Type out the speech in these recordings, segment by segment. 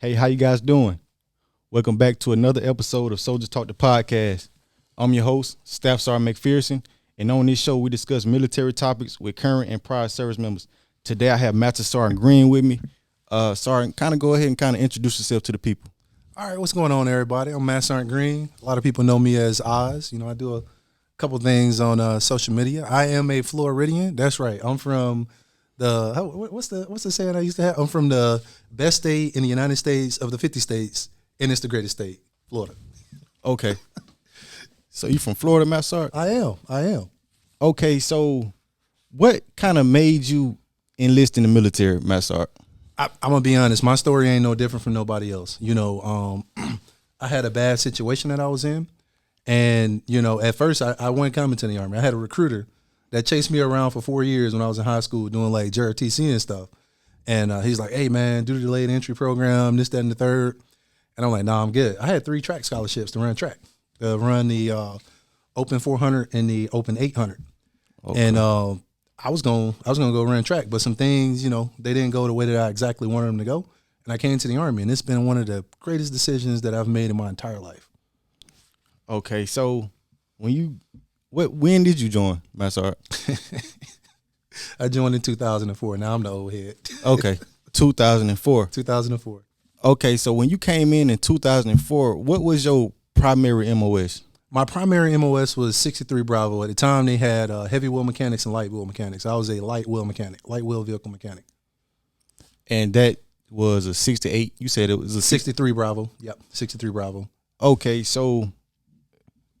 Hey, how you guys doing? Welcome back to another episode of Soulja Talk the podcast. I'm your host, Staff Sergeant McPherson, and on this show we discuss military topics with current and prior service members. Today I have Master Sergeant Green with me. Sergeant, kind of go ahead and kind of introduce yourself to the people. All right, what's going on, everybody? I'm Master Sergeant Green. A lot of people know me as Oz. I do a couple things on social media. I am a Floridian. That's right. I'm from what's the saying I used to have? I'm from the best state in the United States of the 50 states, and it's the greatest state, Florida. Okay. So you from Florida, Master Sergeant? I am. Okay, so what kind of made you enlist in the military, Master Sergeant? I'm gonna be honest. My story ain't no different from nobody else. I had a bad situation that I was in, and at first I wasn't coming to the Army. I had a recruiter that chased me around for 4 years when I was in high school doing like JRTC and stuff. And he's like, "Hey man, do the delayed entry program, this, that, and the third." And I'm like, "Nah, I'm good." I had 3 track scholarships to run track, run the Open 400 and the Open 800. Okay. And I was gonna go run track, but some things, they didn't go the way that I exactly wanted them to go. And I came to the Army, and it's been one of the greatest decisions that I've made in my entire life. Okay, so when did you join, Master Sergeant? I joined in 2004. Now I'm the old head. Okay, 2004. 2004. Okay, so when you came in 2004, what was your primary MOS? My primary MOS was 63 Bravo. At the time, they had heavy wheel mechanics and light wheel mechanics. I was a light wheel vehicle mechanic. And that was a 68. You said it was a 63 Bravo. Yep, 63 Bravo. Okay, so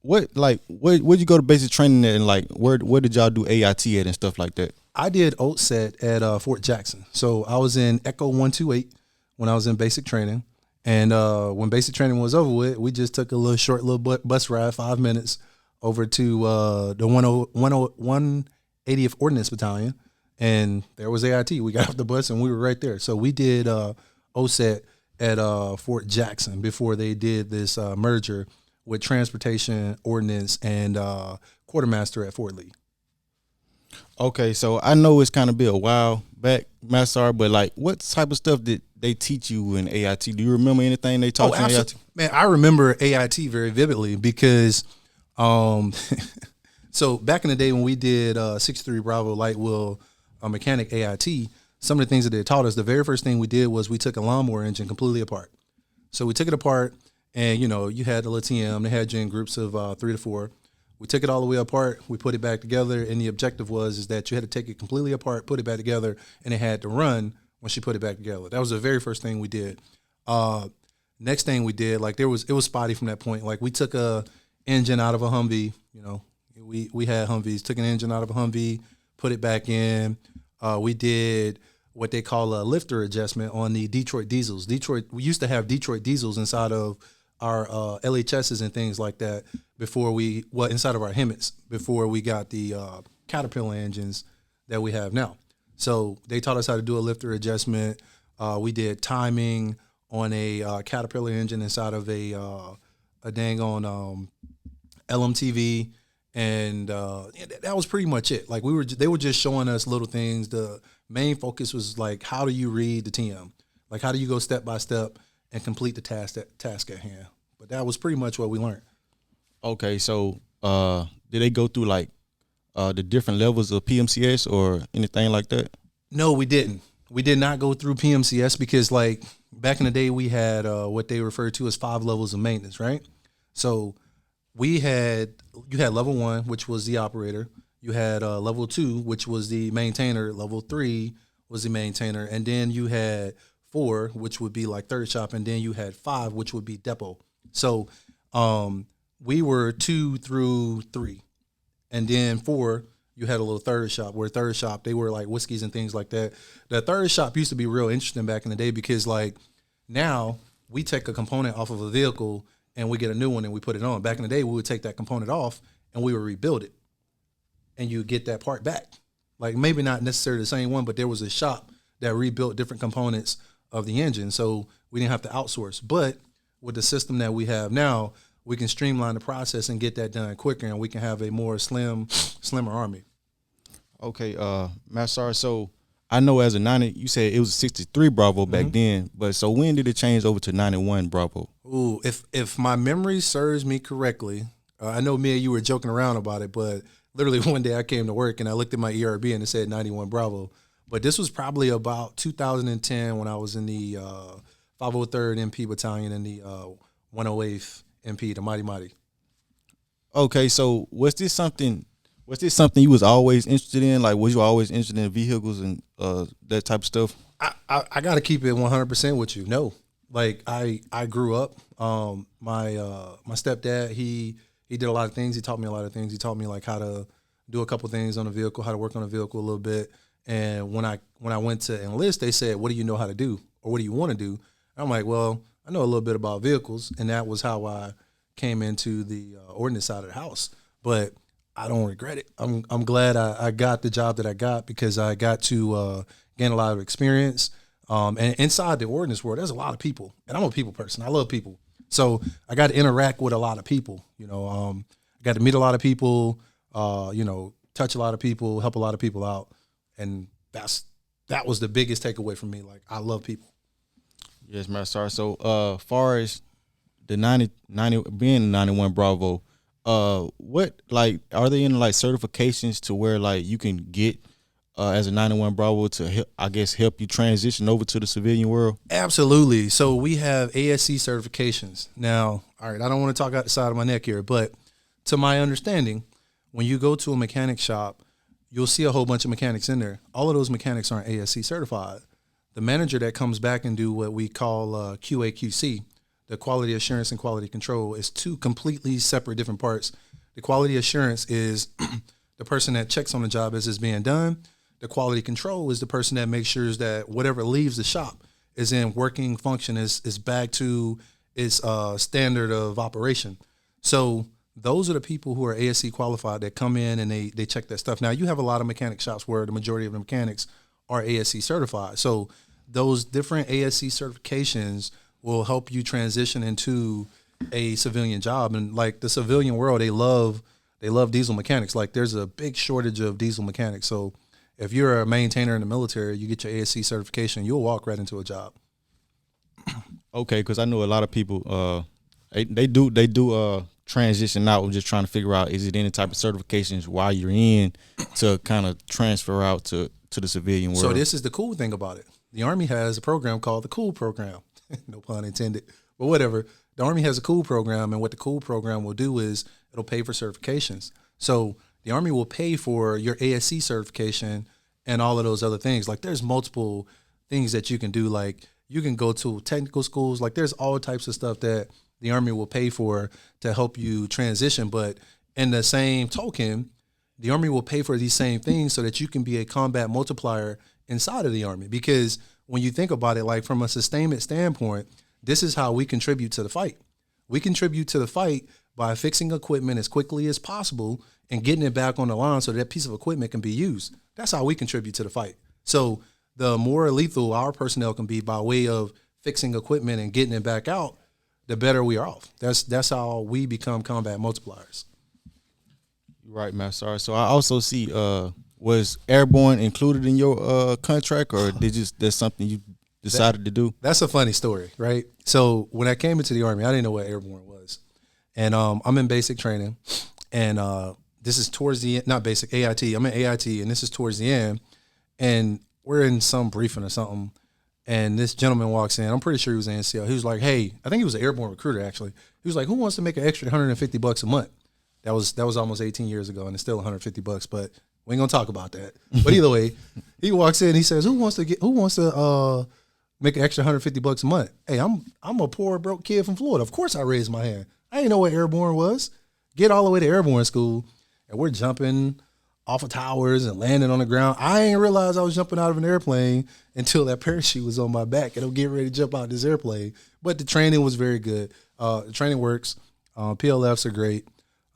where'd you go to basic training at, and where did y'all do AIT at and stuff like that? I did OSET at Fort Jackson. So I was in Echo 128 when I was in basic training. And when basic training was over with, we just took a short bus ride, 5 minutes, over to the 180th Ordnance Battalion, and there was AIT. We got off the bus and we were right there. So we did OSET at Fort Jackson before they did this merger with Transportation, Ordnance, and Quartermaster at Fort Lee. Okay, so I know it's kind of been a while back, Master, but what type of stuff did they teach you in AIT? Do you remember anything they taught you in AIT? Man, I remember AIT very vividly because, so back in the day when we did 63 Bravo Light Wheel Mechanic AIT, some of the things that they taught us, the very first thing we did was we took a lawnmower engine completely apart. So we took it apart, and you had the little TM. They had you in groups of 3 to 4. We took it all the way apart. We put it back together, and the objective was that you had to take it completely apart, put it back together, and it had to run when she put it back together. That was the very first thing we did. Next thing we did, it was spotty from that point. We took a engine out of a Humvee. We had Humvees. Took an engine out of a Humvee, put it back in. We did what they call a lifter adjustment on the Detroit diesels. We used to have Detroit diesels inside of our LHSs and things like that inside of our HEMTs before we got the Caterpillar engines that we have now. So they taught us how to do a lifter adjustment. We did timing on a Caterpillar engine inside of a dang on LMTV, and that was pretty much it. They were just showing us little things. The main focus was how do you read the TM? How do you go step by step and complete the task at hand? But that was pretty much what we learned. Okay, so did they go through the different levels of PMCS or anything like that? No, we didn't. We did not go through PMCS because back in the day we had what they referred to as 5 levels of maintenance, right? So you had level 1, which was the operator. You had level 2, which was the maintainer. Level 3 was the maintainer, and then you had 4, which would be third shop, and then you had 5, which would be depot. So we were 2 through 3, and then 4, you had a little third shop, where third shop, they were whiskeys and things like that. The third shop used to be real interesting back in the day because now we take a component off of a vehicle and we get a new one and we put it on. Back in the day, we would take that component off and we would rebuild it, and you get that part back. Maybe not necessarily the same one, but there was a shop that rebuilt different components of the engine, so we didn't have to outsource. But with the system that we have now, we can streamline the process and get that done quicker, and we can have a more slimmer Army. Okay, Master, so I know as a 90, you said it was a 63 Bravo back then, but so when did it change over to 91 Bravo? Ooh, if my memory serves me correctly, I know me and you were joking around about it, but literally one day I came to work and I looked at my ERB and it said 91 Bravo. But this was probably about 2010 when I was in the 503rd MP Battalion and the 108th MP, the Mighty Mighty. Okay, so was this something you was always interested in? Like, was you always interested in vehicles and that type of stuff? I got to keep it 100% with you. No, like I grew up. My stepdad he did a lot of things. He taught me a lot of things. He taught me like how to do a couple things on a vehicle, how to work on a vehicle a little bit. And when I went to enlist, they said, "What do you know how to do, or what do you want to do?" And I'm like, "Well, I know a little bit about vehicles," and that was how I came into the ordnance side of the house. But I don't regret it. I'm glad I got the job that I got because I got to gain a lot of experience. And inside the ordnance world, there's a lot of people, and I'm a people person. I love people, so I got to interact with a lot of people. I got to meet a lot of people. Touch a lot of people, help a lot of people out, and that was the biggest takeaway from me. Like, I love people. Yes, man. Sorry. So, far as the 90 being 91 Bravo, what, like, are they in like certifications to where like you can get as a 91 Bravo to help you transition over to the civilian world? Absolutely. So we have ASC certifications. Now, all right, I don't want to talk out the side of my neck here, but to my understanding, when you go to a mechanic shop, you'll see a whole bunch of mechanics in there. All of those mechanics aren't ASC certified. The manager that comes back and do what we call QA/QC, the quality assurance and quality control, is two completely separate different parts. The quality assurance is the person that checks on the job as it's being done. The quality control is the person that makes sure that whatever leaves the shop is in working function, is back to its standard of operation. So those are the people who are ASC qualified that come in and they check that stuff. Now, you have a lot of mechanic shops where the majority of the mechanics are ASC certified. So those different ASC certifications will help you transition into a civilian job. And like the civilian world, they love diesel mechanics. Like, there's a big shortage of diesel mechanics. So if you're a maintainer in the military, you get your ASC certification, you'll walk right into a job. Okay, because I know a lot of people they do transition out. We're just trying to figure out, is it any type of certifications while you're in to kind of transfer out to the civilian world? So this is the cool thing about it. The Army has a program called the COOL program. No pun intended, but whatever. The Army has a COOL program, and what the COOL program will do is it'll pay for certifications. So the Army will pay for your ASC certification and all of those other things. Like, there's multiple things that you can do. Like, you can go to technical schools. Like, there's all types of stuff that the Army will pay for to help you transition. But in the same token, the Army will pay for these same things so that you can be a combat multiplier inside of the Army. Because when you think about it, like from a sustainment standpoint, this is how we contribute to the fight. We contribute to the fight by fixing equipment as quickly as possible and getting it back on the line so that piece of equipment can be used. That's how we contribute to the fight. So the more lethal our personnel can be by way of fixing equipment and getting it back out, the better we are off. That's how we become combat multipliers. Right, man. Sorry. So I also see, was airborne included in your contract, or that's something you decided to do? That's a funny story, right? So when I came into the Army, I didn't know what airborne was. And I'm in basic training, and this is towards the end, not basic, AIT. I'm in AIT, and this is towards the end. And we're in some briefing or something, and this gentleman walks in. I'm pretty sure he was an NCO. He was like, "Hey," I think he was an airborne recruiter, actually. He was like, "Who wants to make an extra $150 a month?" That was almost 18 years ago, and it's still $150, but we ain't gonna talk about that. But either way, he walks in, he says, who wants to make an extra $150 a month? Hey, I'm a poor, broke kid from Florida. Of course I raised my hand. I didn't know what airborne was. Get all the way to airborne school, and we're jumping off of towers and landing on the ground. I ain't realized I was jumping out of an airplane until that parachute was on my back, and I'm getting ready to jump out of this airplane. But the training was very good. The training works. PLFs are great.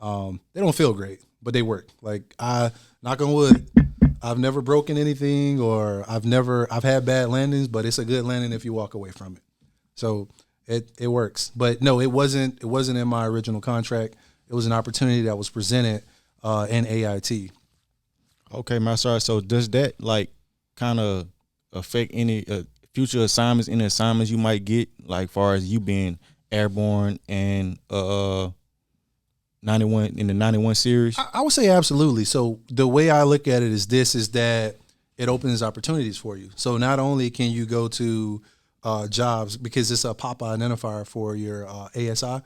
They don't feel great, but they work. Like, knock on wood, I've never broken anything, or I've had bad landings, but it's a good landing if you walk away from it. So it works. But no, it wasn't in my original contract. It was an opportunity that was presented in AIT. Okay, man. Sorry. So does that, like, kind of affect any future assignments, any assignments you might get, like far as you being airborne and 91 in the 91 series? I would say absolutely. So the way I look at it is that it opens opportunities for you. So not only can you go to jobs, because it's a pop identifier for your ASI.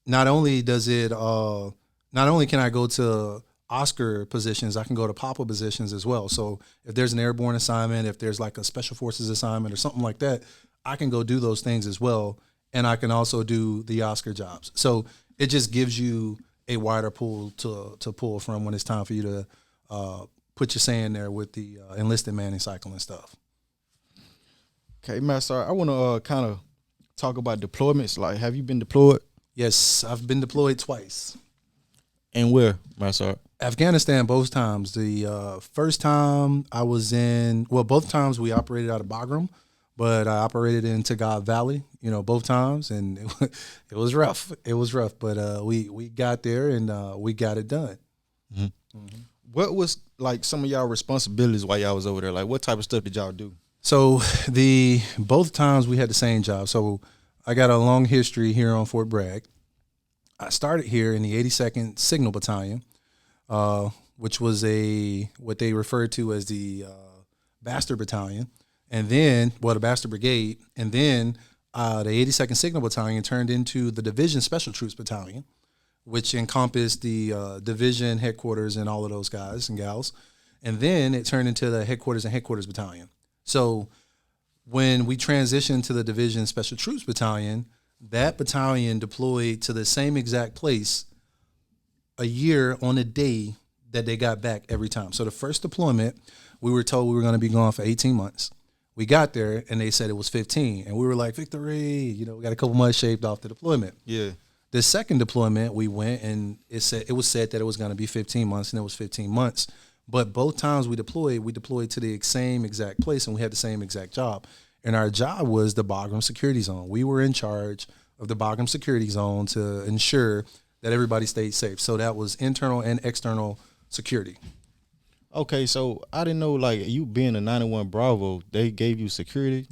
Not only can I go to Oscar positions, I can go to PAPA positions as well. So if there's an airborne assignment, if there's like a special forces assignment or something like that, I can go do those things as well. And I can also do the Oscar jobs. So it just gives you a wider pool to pull from when it's time for you to put your say in there with the enlisted manning cycle and stuff. Okay, Master, I want to kind of talk about deployments. Like, have you been deployed? Yes, I've been deployed twice. And where, Master? Afghanistan, both times. The first time I was both times we operated out of Bagram, but I operated in Tagab Valley, both times, and it was rough. It was rough, but we got there and we got it done. Mm-hmm. Mm-hmm. What was like some of y'all responsibilities while y'all was over there? Like, what type of stuff did y'all do? So both times we had the same job. So I got a long history here on Fort Bragg. I started here in the 82nd Signal Battalion, which was what they referred to as the Bastard Battalion, and then the Bastard Brigade, and then the 82nd Signal Battalion turned into the Division Special Troops Battalion, which encompassed the division headquarters and all of those guys and gals, and then it turned into the headquarters and headquarters battalion. So when we transitioned to the Division Special Troops Battalion, that battalion deployed to the same exact place a year on the day that they got back every time. So the first deployment, we were told we were going to be gone for 18 months. We got there and they said it was 15. And we were like, victory, we got a couple months shaved off the deployment. Yeah. The second deployment, we went and it was said that it was going to be 15 months, and it was 15 months. But both times we deployed to the same exact place, and we had the same exact job. And our job was the Bagram Security Zone. We were in charge of the Bagram Security Zone to ensure that everybody stayed safe. So that was internal and external security. Okay, so I didn't know, like, you being a 91 Bravo, they gave you security?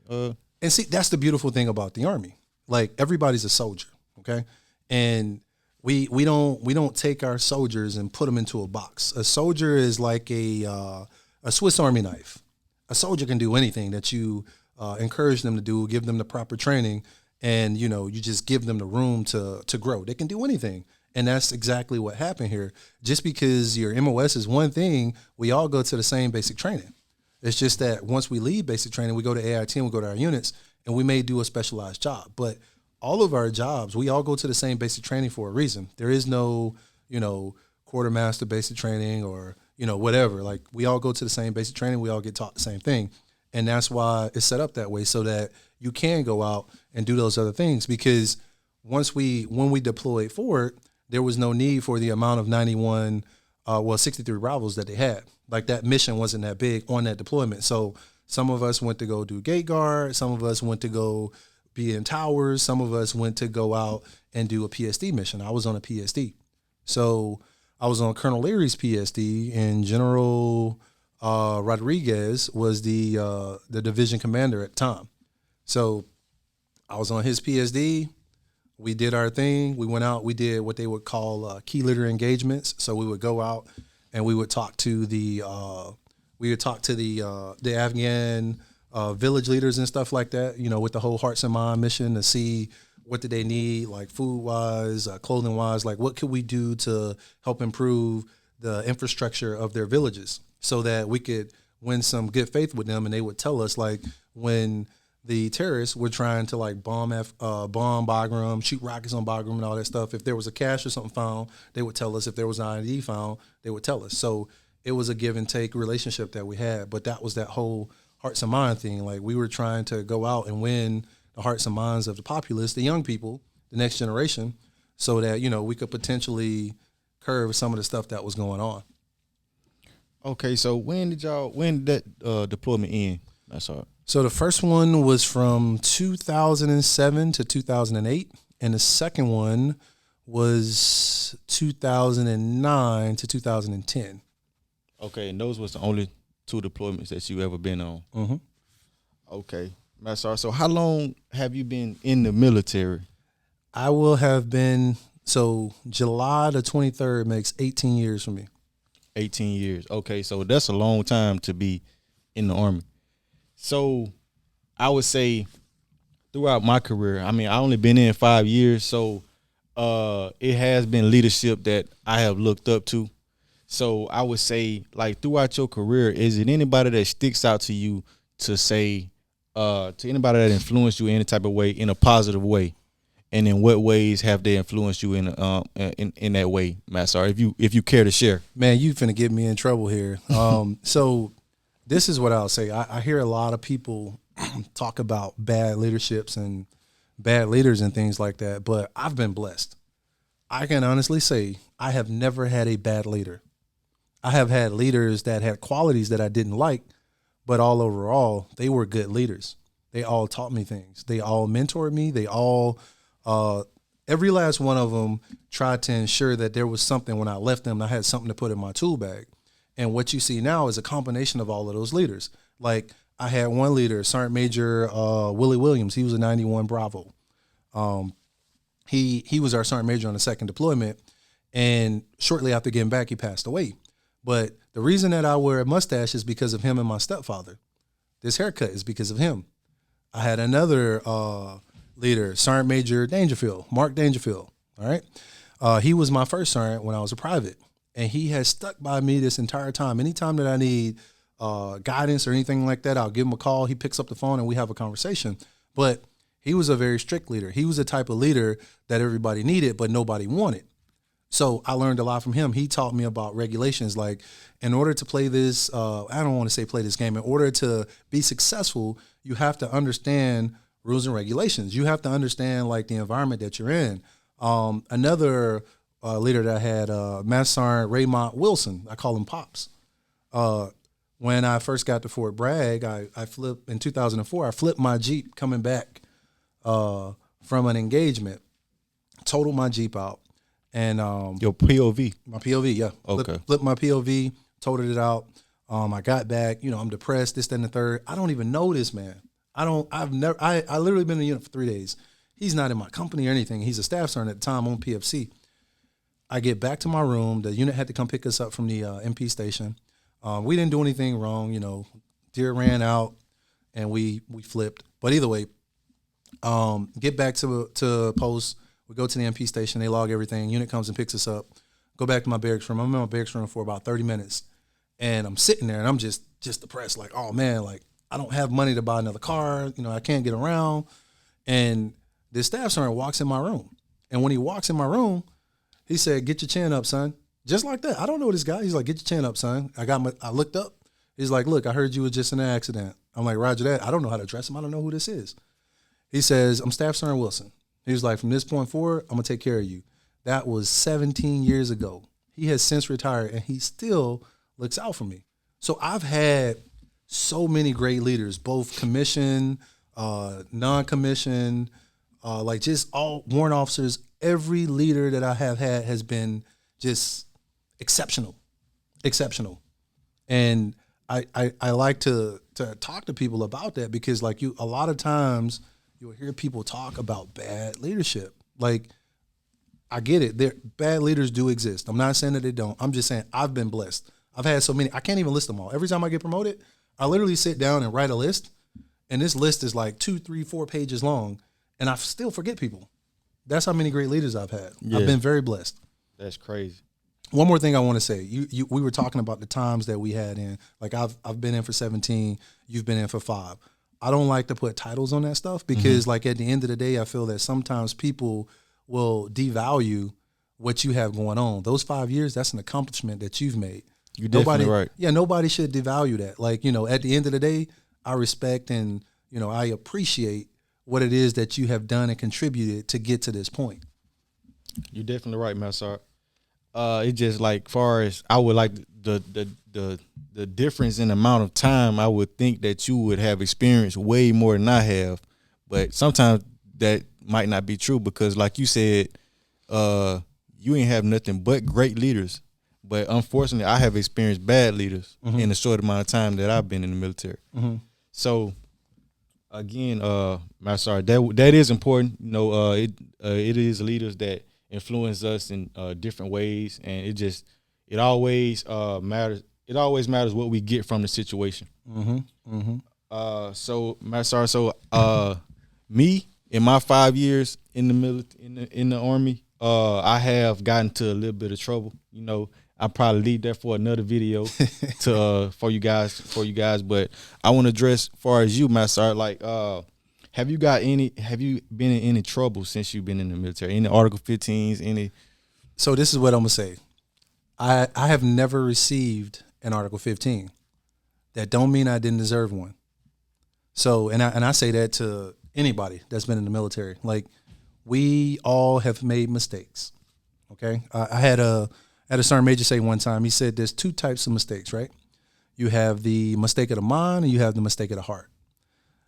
And see, that's the beautiful thing about the Army. Like, everybody's a soldier, okay? And we don't take our soldiers and put them into a box. A soldier is like a Swiss Army knife. A soldier can do anything that you encourage them to do, give them the proper training, and you just give them the room to grow. They can do anything, and that's exactly what happened here. Just because your MOS is one thing, we all go to the same basic training. It's just that once we leave basic training, we go to AIT and we go to our units, and we may do a specialized job, but all of our jobs, we all go to the same basic training for a reason. There is no, quartermaster basic training or, whatever. Like, we all go to the same basic training. We all get taught the same thing. And that's why it's set up that way, so that you can go out and do those other things. Because when we deployed forward, there was no need for the amount of 63 Bravos that they had. Like, that mission wasn't that big on that deployment. So some of us went to go do gate guard. Some of us went to go be in towers. Some of us went to go out and do a PSD mission. I was on a PSD. So I was on Colonel Leary's PSD, and General Rodriguez was the division commander at the time. So I was on his PSD. We did our thing. We went out. We did what they would call key leader engagements. So we would go out and we would talk to the Afghan village leaders and stuff like that, with the whole Hearts and Mind mission, to see what did they need, like food-wise, clothing-wise, like what could we do to help improve the infrastructure of their villages so that we could win some good faith with them. And they would tell us, like, when the terrorists were trying to, like, bomb Bagram, shoot rockets on Bagram and all that stuff, if there was a cache or something found, they would tell us. If there was an ID found, they would tell us. So it was a give and take relationship that we had. But that was that whole Hearts and Mind thing. Like, we were trying to go out and win the hearts and minds of the populace, the young people, the next generation, so that, we could potentially curb some of the stuff that was going on. Okay, so when did that deployment end? That's all. So the first one was from 2007 to 2008, and the second one was 2009 to 2010. Okay, and those was the only 2 deployments that you ever been on. Mm-hmm. Okay, Master. So how long have you been in the military? I will have been, so July the 23rd makes 18 years for me. 18 years. Okay, so that's a long time to be in the Army. So I would say throughout my career, I mean, I only been in 5 years, so it has been leadership that I have looked up to. So I would say, like, throughout your career, is it anybody that sticks out to you to say, to anybody that influenced you in any type of way, in a positive way? And in what ways have they influenced you in that way, Master? If you care to share. Man, you finna get me in trouble here. So this is what I'll say. I hear a lot of people talk about bad leaderships and bad leaders and things like that, but I've been blessed. I can honestly say I have never had a bad leader. I have had leaders that had qualities that I didn't like, but all overall, they were good leaders. They all taught me things. They all mentored me. They all, every last one of them tried to ensure that there was something when I left them, I had something to put in my tool bag. And what you see now is a combination of all of those leaders. Like I had one leader, Sergeant Major Willie Williams. He was a 91 Bravo. He was our Sergeant Major on the second deployment. And shortly after getting back, he passed away. But the reason that I wear a mustache is because of him and my stepfather. This haircut is because of him. I had another leader, Sergeant Major Dangerfield, Mark Dangerfield. All right. He was my first sergeant when I was a private. And he has stuck by me this entire time. Anytime that I need guidance or anything like that, I'll give him a call. He picks up the phone and we have a conversation. But he was a very strict leader. He was the type of leader that everybody needed, but nobody wanted. So I learned a lot from him. He taught me about regulations. Like in order to play this, I don't want to say play this game. In order to be successful, you have to understand rules and regulations. You have to understand like the environment that you're in. Another leader that I had, Master Sergeant Raymond Wilson, I call him Pops. When I first got to Fort Bragg, I flipped in 2004. I flipped my Jeep coming back from an engagement, totaled my Jeep out. And your POV. My POV, yeah. Okay. Flipped my POV, totaled it out. I got back, I'm depressed, this, that, and the third. I don't even know this man. I literally been in the unit for 3 days. He's not in my company or anything. He's a staff sergeant at the time on PFC. I get back to my room. The unit had to come pick us up from the MP station. We didn't do anything wrong, Deer ran out and we flipped. But either way, get back to post. We go to the MP station. They log everything. Unit comes and picks us up. Go back to my barracks room. I'm in my barracks room for about 30 minutes. And I'm sitting there and I'm just depressed. Like, oh man, like I don't have money to buy another car. I can't get around. And this staff sergeant walks in my room. And when he walks in my room, he said, "Get your chin up, son." Just like that. I don't know this guy. He's like, "Get your chin up, son." I looked up. He's like, "Look, I heard you was just in an accident." I'm like, "Roger that." I don't know how to address him. I don't know who this is. He says, "I'm Staff Sergeant Wilson." He was like, "From this point forward, I'm going to take care of you." That was 17 years ago. He has since retired, and he still looks out for me. So I've had so many great leaders, both commissioned, non-commissioned, like just all warrant officers. Every leader that I have had has been just exceptional. And I like to talk to people about that because like a lot of times you'll hear people talk about bad leadership. Like, I get it. Bad leaders do exist. I'm not saying that they don't. I'm just saying I've been blessed. I've had so many. I can't even list them all. Every time I get promoted, I literally sit down and write a list. And this list is like 2, 3, 4 pages long. And I still forget people. That's how many great leaders I've had. Yeah. I've been very blessed. That's crazy. One more thing I want to say. We were talking about the times that we had in. Like I've been in for 17. You've been in for 5. I don't like to put titles on that stuff because like at the end of the day, I feel that sometimes people will devalue what you have going on. Those 5 years, that's an accomplishment that you've made. You're definitely right. Yeah, nobody should devalue that. Like, at the end of the day, I respect and, I appreciate what it is that you have done and contributed to get to this point. You're definitely right, Master. It's just like far as I would like the difference in amount of time, I would think that you would have experienced way more than I have. But sometimes that might not be true because like you said, you ain't have nothing but great leaders. But unfortunately, I have experienced bad leaders in the short amount of time that I've been in the military. So again, Master, that is important. You know, it is leaders that influence us in different ways, and it always matters. It always matters what we get from the situation. So Master, me in my 5 years in the in the Army, I have gotten to a little bit of trouble. You know, I probably leave that for another video to for you guys. But I want to address, as far as you, Master, like, have you been in any trouble since you've been in the military? Any Article 15s? Any? So this is what I'm gonna say. I have never received an Article 15. That don't mean I didn't deserve one. So, and I say that to anybody that's been in the military. Like, we all have made mistakes. Okay, I had a sergeant major say one time. He said, "There's two types of mistakes, right? You have the mistake of the mind, and you have the mistake of the heart.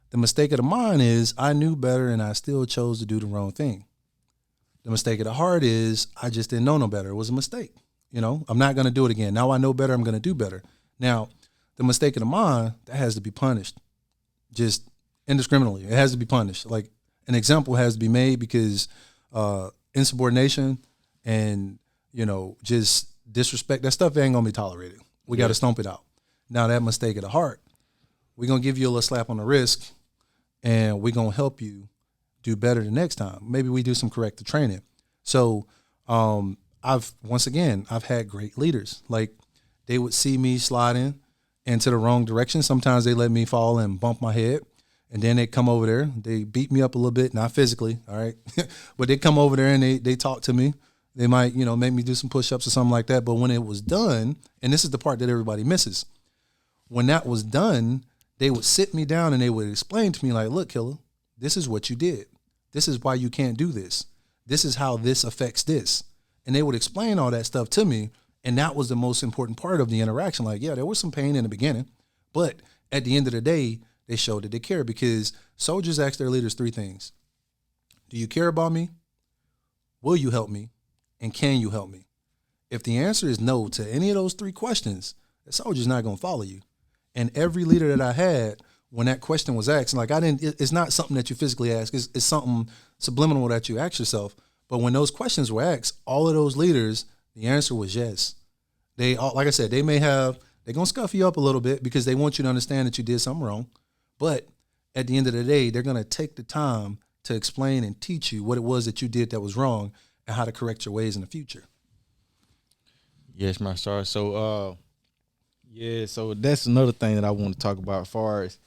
The mistake of the mind is I knew better, and I still chose to do the wrong thing. The mistake of the heart is I just didn't know no better. It was a mistake. You know, I'm not going to do it again. Now I know better. I'm going to do better. Now, the mistake of the mind, that has to be punished, just indiscriminately. It has to be punished. Like, an example has to be made, because insubordination and, you know, just disrespect, that stuff ain't going to be tolerated. We got to stomp it out. Now, that mistake of the heart, we're going to give you a little slap on the wrist, and we're going to help you do better the next time. Maybe we do some corrective training. So I've had great leaders. Like, they would see me sliding into the wrong direction. Sometimes they let me fall and bump my head, and then they come over there. They beat me up a little bit, not physically, all right, but they come over there and they talk to me. They might, you know, make me do some push-ups or something like that. But when it was done, and this is the part that everybody misses, when that was done, they would sit me down and they would explain to me, like, look, Killer, this is what you did. This is why you can't do this. This is how this affects this. And they would explain all that stuff to me. And that was the most important part of the interaction. Like, yeah, there was some pain in the beginning, but at the end of the day, they showed that they care, because soldiers ask their leaders three things. Do you care about me? Will you help me? And can you help me? If the answer is no to any of those three questions, the soldier's not going to follow you. And every leader that I had, when that question was asked, like, it's not something that you physically ask. It's something subliminal that you ask yourself. But when those questions were asked, all of those leaders, the answer was yes. They all, like I said, they're going to scuff you up a little bit because they want you to understand that you did something wrong. But at the end of the day, they're going to take the time to explain and teach you what it was that you did that was wrong and how to correct your ways in the future. Yes, my star. So, so that's another thing that I want to talk about, as far as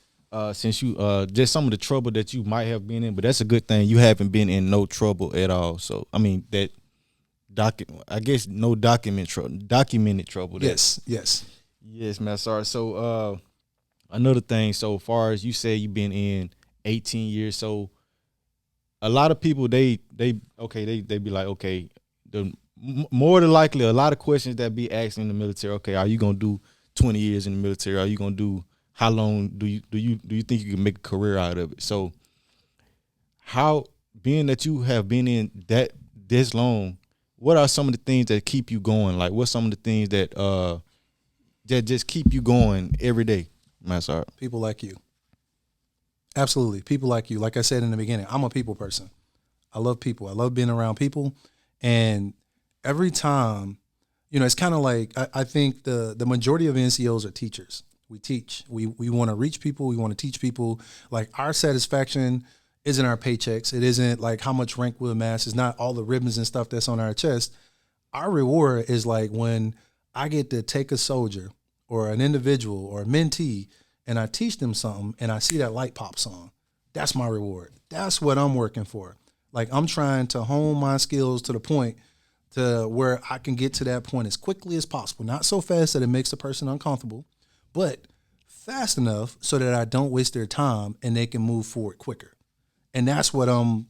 since you just some of the trouble that you might have been in, but that's a good thing. You haven't been in no trouble at all. So, I mean, no documented trouble. Yes, man. Sorry. So, another thing. So far as you say, you've been in 18 years. So, a lot of people they be like, okay, more than likely a lot of questions that be asked in the military. Okay, are you gonna do 20 years in the military? Are you gonna do, how long do you think you can make a career out of it? So, how, being that you have been in that this long, what are some of the things that keep you going? Like, what's some of the things that just keep you going every day, Master? People like you. Absolutely. People like you. Like I said in the beginning, I'm a people person. I love people. I love being around people. And every time, it's kind of like, I think the majority of NCOs are teachers. We teach. We want to reach people. We want to teach people. Like, our satisfaction isn't our paychecks. It isn't like how much rank we'll amass. It's not all the ribbons and stuff that's on our chest. Our reward is like when I get to take a soldier or an individual or a mentee and I teach them something and I see that light pops on. That's my reward. That's what I'm working for. Like, I'm trying to hone my skills to the point to where I can get to that point as quickly as possible. Not so fast that it makes the person uncomfortable, but fast enough so that I don't waste their time and they can move forward quicker. And that's what I'm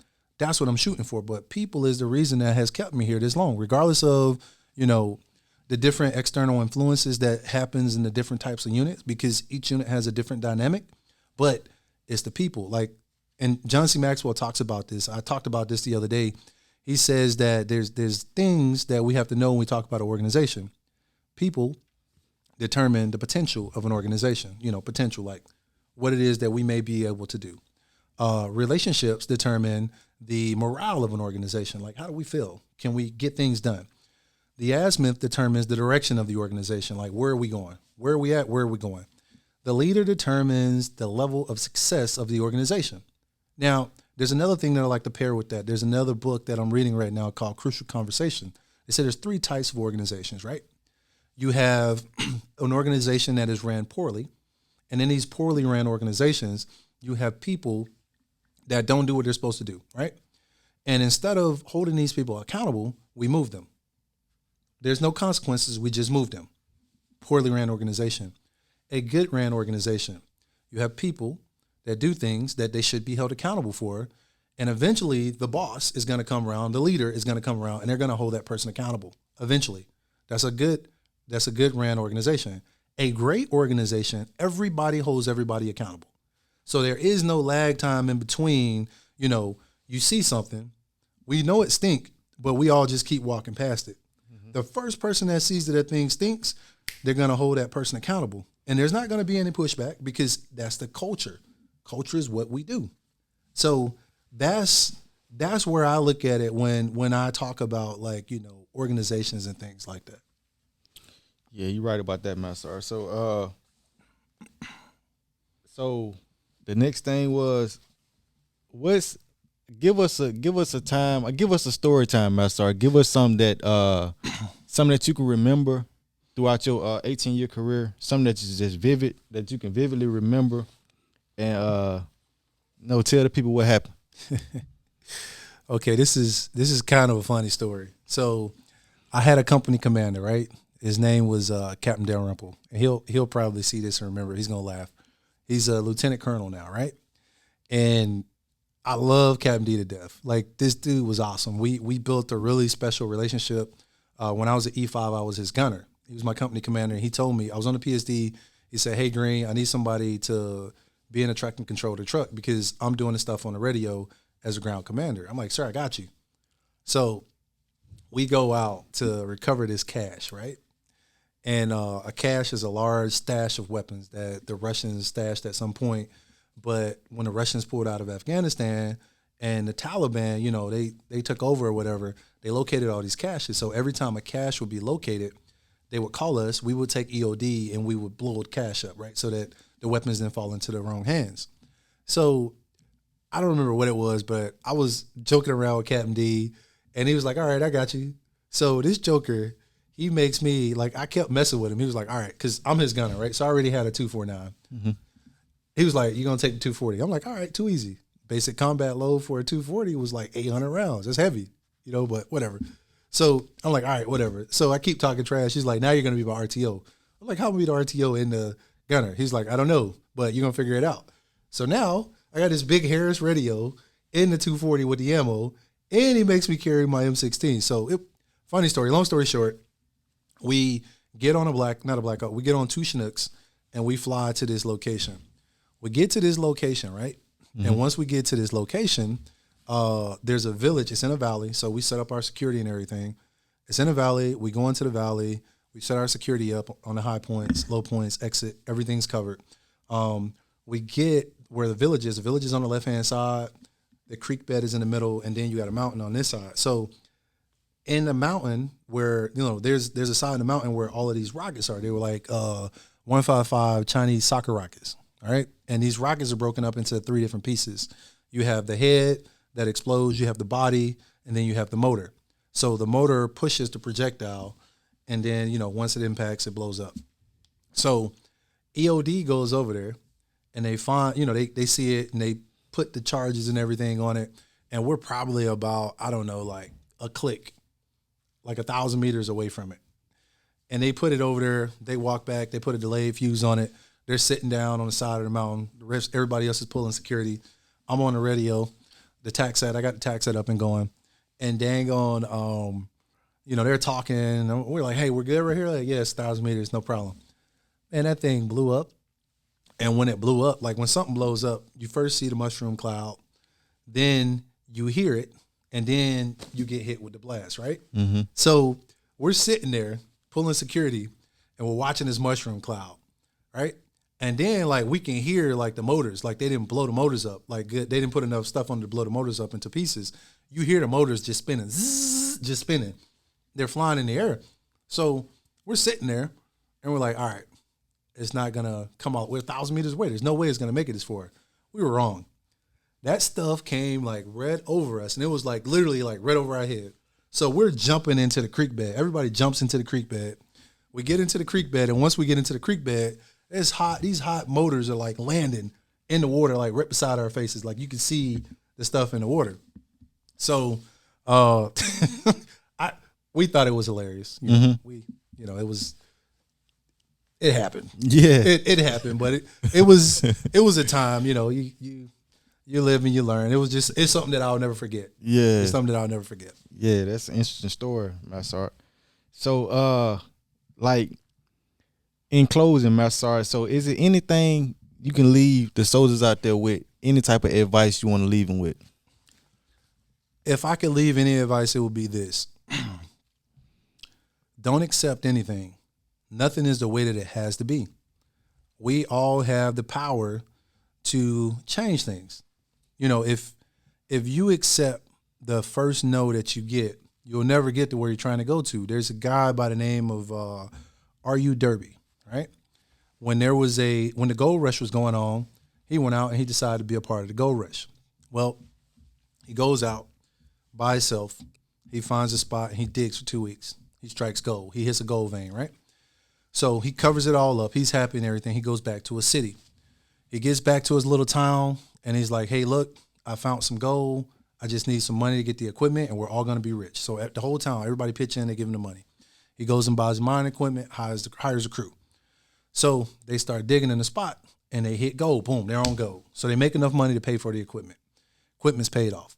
shooting for. But people is the reason that has kept me here this long, regardless of, the different external influences that happens in the different types of units, because each unit has a different dynamic. But it's the people. Like, and John C. Maxwell talks about this. I talked about this the other day. He says that there's things that we have to know when we talk about an organization. People determine the potential of an organization, potential, like what it is that we may be able to do. Relationships determine the morale of an organization. Like, how do we feel? Can we get things done? The azimuth determines the direction of the organization. Like, where are we going? Where are we at? Where are we going? The leader determines the level of success of the organization. Now, there's another thing that I like to pair with that. There's another book that I'm reading right now called Crucial Conversation. They say there's 3 types of organizations, right? You have an organization that is ran poorly. And in these poorly ran organizations, you have people that don't do what they're supposed to do, right? And instead of holding these people accountable, we move them. There's no consequences. We just move them. Poorly ran organization. A good ran organization, you have people that do things that they should be held accountable for. And eventually the boss is going to come around, the leader is going to come around, and they're going to hold that person accountable eventually. That's a good ran organization. A great organization, everybody holds everybody accountable. So there is no lag time in between. You see something, we know it stink, but we all just keep walking past it. Mm-hmm. The first person that sees that thing stinks, they're going to hold that person accountable. And there's not going to be any pushback because that's the culture. Culture is what we do. So that's where I look at it when I talk about organizations and things like that. Yeah, you're right about that, Master. So the next thing was, give us a story time, Master. Give us something that you can remember throughout your 18-year career, something that's just vivid, that you can vividly remember, and tell the people what happened. Okay, this is kind of a funny story. So I had a company commander, right? His name was Captain Dalrymple, and he'll probably see this and remember. He's gonna laugh. He's a lieutenant colonel now, right? And I love Captain D to death. Like, this dude was awesome. We built a really special relationship. When I was at E5, I was his gunner. He was my company commander. And he told me, I was on the PSD. He said, "Hey, Green, I need somebody to be in the track and control the truck because I'm doing the stuff on the radio as a ground commander." I'm like, "Sir, I got you." So we go out to recover this cache, right? And a cache is a large stash of weapons that the Russians stashed at some point. But when the Russians pulled out of Afghanistan and the Taliban, they took over or whatever, they located all these caches. So every time a cache would be located, they would call us, we would take EOD, and we would blow the cache up, right? So that the weapons didn't fall into the wrong hands. So I don't remember what it was, but I was joking around with Captain D, and he was like, "All right, I got you." So this joker, he makes me, I kept messing with him. He was like, "All right," because I'm his gunner, right? So I already had a 249. Mm-hmm. He was like, "You going to take the 240? I'm like, "All right, too easy." Basic combat load for a 240 was like 800 rounds. That's heavy, but whatever. So I'm like, "All right, whatever." So I keep talking trash. He's like, "Now you're going to be my RTO." I'm like, "How am I be the RTO in the gunner?" He's like, "I don't know, but you're going to figure it out." So now I got this big Harris radio in the 240 with the ammo, and he makes me carry my M16. So funny story, long story short, we get on we get on 2 Chinooks, and we fly to this location. We get to this location, right? Mm-hmm. And once we get to this location, there's a village. It's in a valley, so we set up our security and everything. It's in a valley. We go into the valley. We set our security up on the high points, low points, exit. Everything's covered. We get where the village is. The village is on the left-hand side. The creek bed is in the middle, and then you got a mountain on this side. So in the mountain where, there's a side of the mountain where all of these rockets are. They were like 155 Chinese soccer rockets, all right? And these rockets are broken up into 3 different pieces. You have the head that explodes, you have the body, and then you have the motor. So the motor pushes the projectile, and then, once it impacts, it blows up. So EOD goes over there, and they find, they see it, and they put the charges and everything on it, and we're probably about, I don't know, like a click, like 1,000 meters away from it. And they put it over there, they walk back, they put a delayed fuse on it, they're sitting down on the side of the mountain, everybody else is pulling security, I'm on the radio, I got the tac set up and going, and dang on, they're talking, and we're like, "Hey, we're good right here?" Like, "Yeah, it's 1,000 meters, no problem." And that thing blew up. And when it blew up, like when something blows up, you first see the mushroom cloud, then you hear it, and then you get hit with the blast, right? Mm-hmm. So we're sitting there pulling security, and we're watching this mushroom cloud, right? And then like we can hear like the motors, like they didn't blow the motors up, like they didn't put enough stuff on to blow the motors up into pieces. You hear the motors just spinning, zzz, just spinning. They're flying in the air. So we're sitting there and we're like, all right, it's not gonna come out. We're 1,000 meters away. There's no way it's gonna make it this far. We were wrong. That stuff came like right over us, and it was like literally like right over our head. So we're jumping into the creek bed. Everybody jumps into the creek bed. We get into the creek bed, and once we get into the creek bed, it's hot. These hot motors are like landing in the water, like right beside our faces. Like you can see the stuff in the water. So we thought it was hilarious. It happened. Yeah. It happened, but it was a time, you live and you learn. It's something that I'll never forget. Yeah. It's something that I'll never forget. Yeah, that's an interesting story, Massar. So like in closing, Massar, so is it anything you can leave the soldiers out there with, any type of advice you want to leave them with? If I could leave any advice, it would be this. Don't accept anything. Nothing is the way that it has to be. We all have the power to change things. If you accept the first no that you get, you'll never get to where you're trying to go to. There's a guy by the name of R.U. Derby, right? When the gold rush was going on, he went out and he decided to be a part of the gold rush. Well, he goes out by himself. He finds a spot and he digs for 2 weeks. He strikes gold. He hits a gold vein, right? So he covers it all up. He's happy and everything. He goes back to a city. He gets back to his little town and he's like, hey, look, I found some gold. I just need some money to get the equipment and we're all going to be rich. So at the whole town, everybody pitch in, they give him the money. He goes and buys mining equipment, hires a crew. So they start digging in the spot and they hit gold. Boom, they're on gold. So they make enough money to pay for the equipment. Equipment's paid off.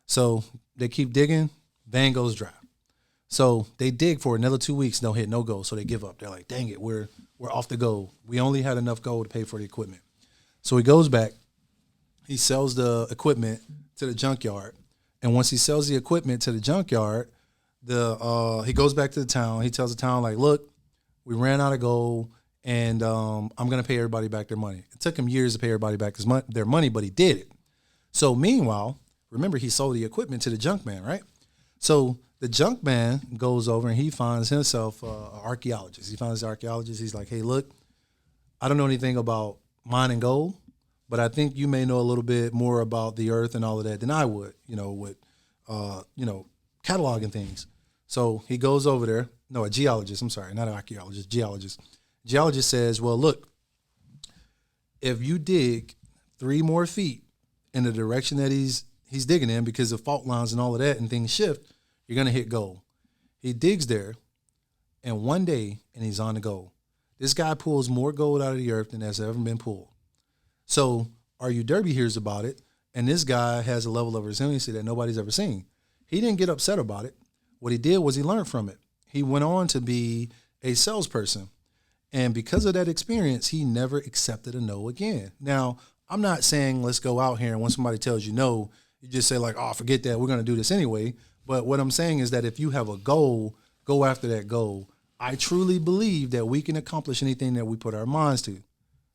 So they keep digging, vein goes dry. So they dig for another 2 weeks, don't hit no gold, so they give up. They're like, dang it, we're off the gold. We only had enough gold to pay for the equipment. So he goes back, he sells the equipment to the junkyard, and once he sells the equipment to the junkyard, he goes back to the town. He tells the town, like, look, we ran out of gold, and I'm going to pay everybody back their money. It took him years to pay everybody back their money, but he did it. So meanwhile, remember, he sold the equipment to the junk man, right? So the junk man goes over and he finds himself an archaeologist. He finds the archaeologist. He's like, hey, look, I don't know anything about mining gold, but I think you may know a little bit more about the earth and all of that than I would, with cataloging things. So he goes over there. No, a geologist. I'm sorry, not an archaeologist, geologist. Geologist says, well, look, if you dig 3 more feet in the direction that he's digging in, because of fault lines and all of that and things shift, you're going to hit gold. He digs there, and one day, and he's on the gold. This guy pulls more gold out of the earth than has ever been pulled. So R.U. Derby hears about it, and this guy has a level of resiliency that nobody's ever seen. He didn't get upset about it. What he did was he learned from it. He went on to be a salesperson, and because of that experience, he never accepted a no again. Now, I'm not saying let's go out here and when somebody tells you no, you just say like, oh, forget that, we're going to do this anyway. But what I'm saying is that if you have a goal, go after that goal. I truly believe that we can accomplish anything that we put our minds to.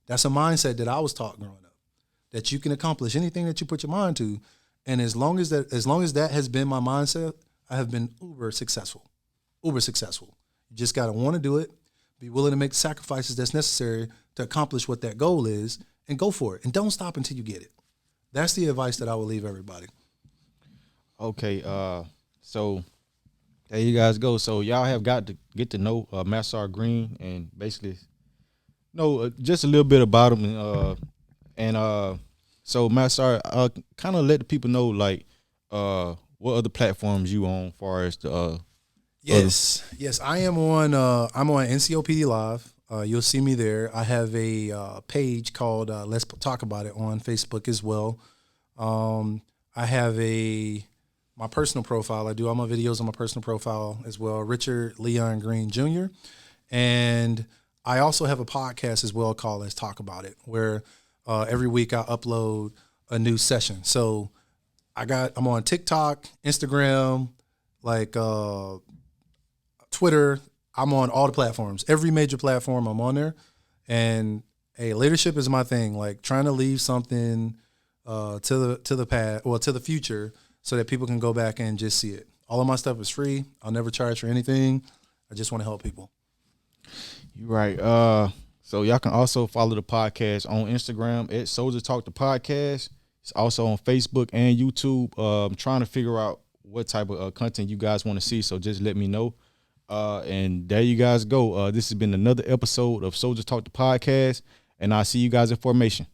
That's a mindset that I was taught growing up, that you can accomplish anything that you put your mind to. And as long as that has been my mindset, I have been uber successful. You just got to want to do it, be willing to make the sacrifices that's necessary to accomplish what that goal is, and go for it. And don't stop until you get it. That's the advice that I will leave everybody. Okay, so there you guys go. So y'all have got to get to know MSG Green and basically know just a little bit about him. So MSG, kind of let the people know like what other platforms you on, as far as the Yes, I am on. I'm on NCOPD Live. You'll see me there. I have a page called Let's Talk About It on Facebook as well. I have my personal profile. I do all my videos on my personal profile as well, Richard Leon Green Jr. And I also have a podcast as well called Let's Talk About It, where every week I upload a new session. So I'm on TikTok, Instagram, like Twitter, I'm on all the platforms, every major platform I'm on there. And hey, leadership is my thing. Like trying to leave something to the past or to the future so that people can go back and just see it. All of my stuff is free. I'll never charge for anything. I just want to help people. You're right. So y'all can also follow the podcast on Instagram at Soulja Talk the Podcast. It's also on Facebook and YouTube. I'm trying to figure out what type of content you guys want to see, so just let me know. And there you guys go. This has been another episode of Soulja Talk the Podcast, and I'll see you guys in formation.